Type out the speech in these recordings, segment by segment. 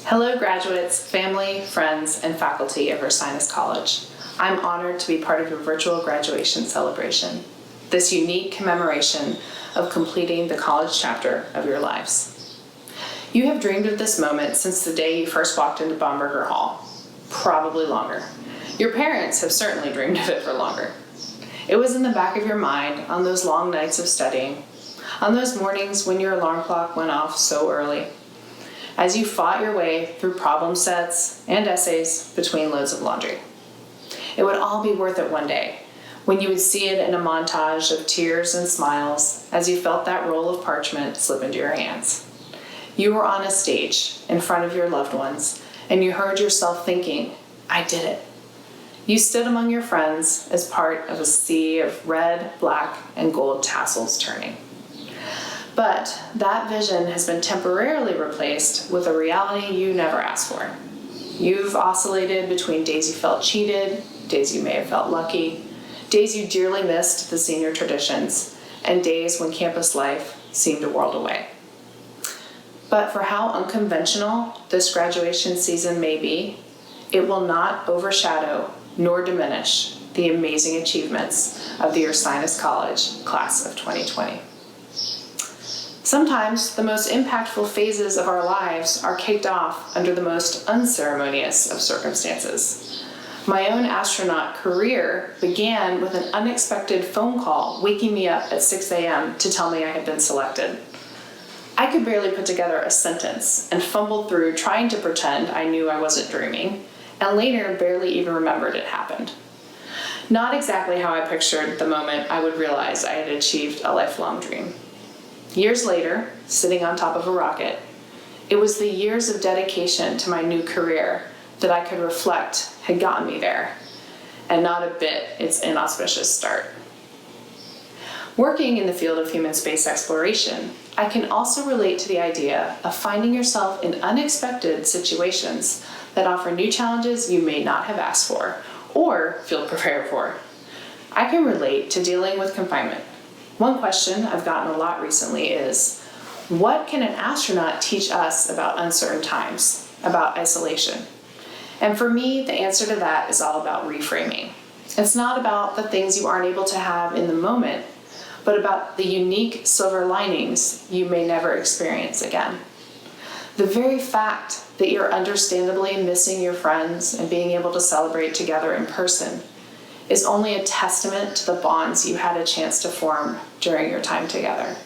Hello graduates, family, friends, and faculty of Ursinus College. I'm honored to be part of your virtual graduation celebration, this unique commemoration of completing the college chapter of your lives. You have dreamed of this moment since the day you first walked into Baumberger Hall, probably longer. Your parents have certainly dreamed of it for longer. It was in the back of your mind on those long nights of studying, on those mornings when your alarm clock went off so early, as you fought your way through problem sets and essays between loads of laundry. It would all be worth it one day, when you would see it in a montage of tears and smiles as you felt that roll of parchment slip into your hands. You were on a stage in front of your loved ones, and you heard yourself thinking, "I did it." You stood among your friends as part of a sea of red, black, and gold tassels turning. But that vision has been temporarily replaced with a reality you never asked for. You've oscillated between days you felt cheated, days you may have felt lucky, days you dearly missed the senior traditions, and days when campus life seemed a world away. But for how unconventional this graduation season may be, it will not overshadow nor diminish the amazing achievements of the Ursinus College class of 2020. Sometimes the most impactful phases of our lives are kicked off under the most unceremonious of circumstances. My own astronaut career began with an unexpected phone call waking me up at 6 a.m. to tell me I had been selected. I could barely put together a sentence and fumbled through trying to pretend I knew I wasn't dreaming, and later barely even remembered it happened. Not exactly how I pictured the moment I would realize I had achieved a lifelong dream. Years later, sitting on top of a rocket, it was the years of dedication to my new career that I could reflect had gotten me there, and not a bit its inauspicious start. Working in the field of human space exploration, I can also relate to the idea of finding yourself in unexpected situations that offer new challenges you may not have asked for or feel prepared for. I can relate to dealing with confinement. One question I've gotten a lot recently is, what can an astronaut teach us about uncertain times, about isolation? And for me, the answer to that is all about reframing. It's not about the things you aren't able to have in the moment, but about the unique silver linings you may never experience again. The very fact that you're understandably missing your friends and being able to celebrate together in person is only a testament to the bonds you had a chance to form during your time together.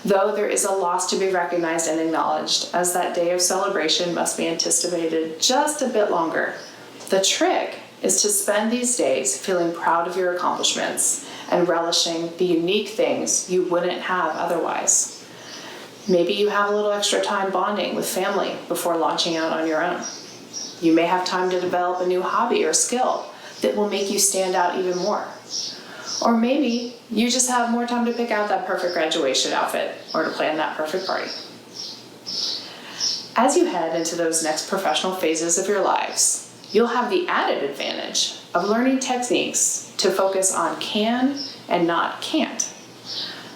Though there is a loss to be recognized and acknowledged, as that day of celebration must be anticipated just a bit longer, the trick is to spend these days feeling proud of your accomplishments and relishing the unique things you wouldn't have otherwise. Maybe you have a little extra time bonding with family before launching out on your own. You may have time to develop a new hobby or skill that will make you stand out even more. Or maybe you just have more time to pick out that perfect graduation outfit or to plan that perfect party. As you head into those next professional phases of your lives, you'll have the added advantage of learning techniques to focus on can and not can't.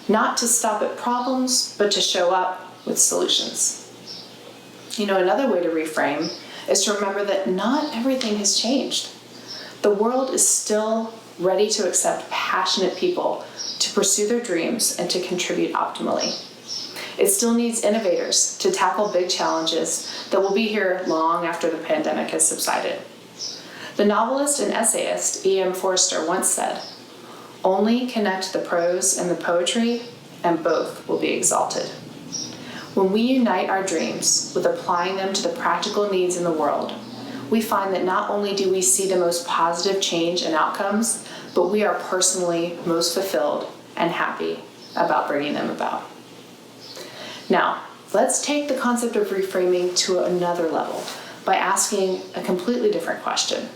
Not to stop at problems, but to show up with solutions. Another way to reframe is to remember that not everything has changed. The world is still ready to accept passionate people to pursue their dreams and to contribute optimally. It still needs innovators to tackle big challenges that will be here long after the pandemic has subsided. The novelist and essayist E.M. Forster once said, "Only connect the prose and the poetry, and both will be exalted." When we unite our dreams with applying them to the practical needs in the world, we find that not only do we see the most positive change and outcomes, but we are personally most fulfilled and happy about bringing them about. Now, let's take the concept of reframing to another level by asking a completely different question.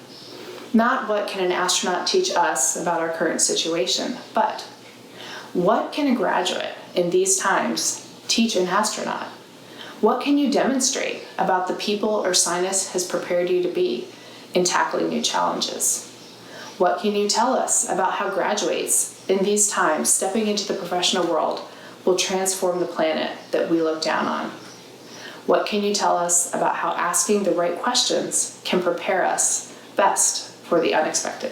Not what can an astronaut teach us about our current situation, but what can a graduate in these times teach an astronaut? What can you demonstrate about the people Ursinus has prepared you to be in tackling new challenges? What can you tell us about how graduates in these times stepping into the professional world will transform the planet that we look down on? What can you tell us about how asking the right questions can prepare us best for the unexpected?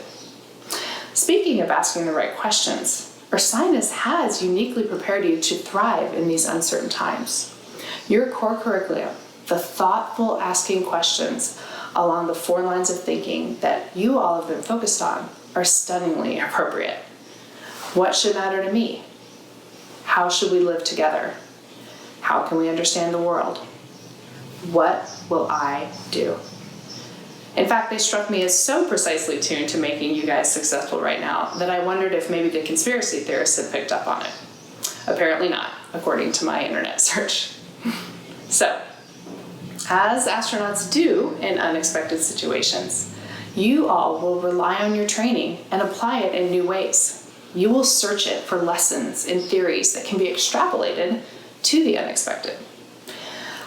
Speaking of asking the right questions, Ursinus has uniquely prepared you to thrive in these uncertain times. Your core curriculum, the thoughtful asking questions along the 4 lines of thinking that you all have been focused on, are stunningly appropriate. What should matter to me? How should we live together? How can we understand the world? What will I do? In fact, they struck me as so precisely tuned to making you guys successful right now that I wondered if maybe the conspiracy theorists had picked up on it. Apparently not, according to my internet search. So, as astronauts do in unexpected situations, you all will rely on your training and apply it in new ways. You will search it for lessons and theories that can be extrapolated to the unexpected.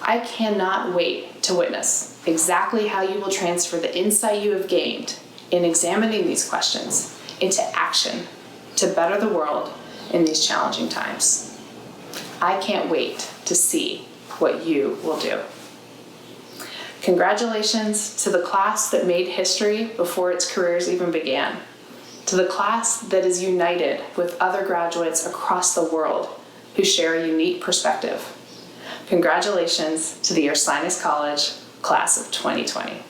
I cannot wait to witness exactly how you will transfer the insight you have gained in examining these questions into action to better the world in these challenging times. I can't wait to see what you will do. Congratulations to the class that made history before its careers even began, to the class that is united with other graduates across the world who share a unique perspective. Congratulations to the Ursinus College Class of 2020.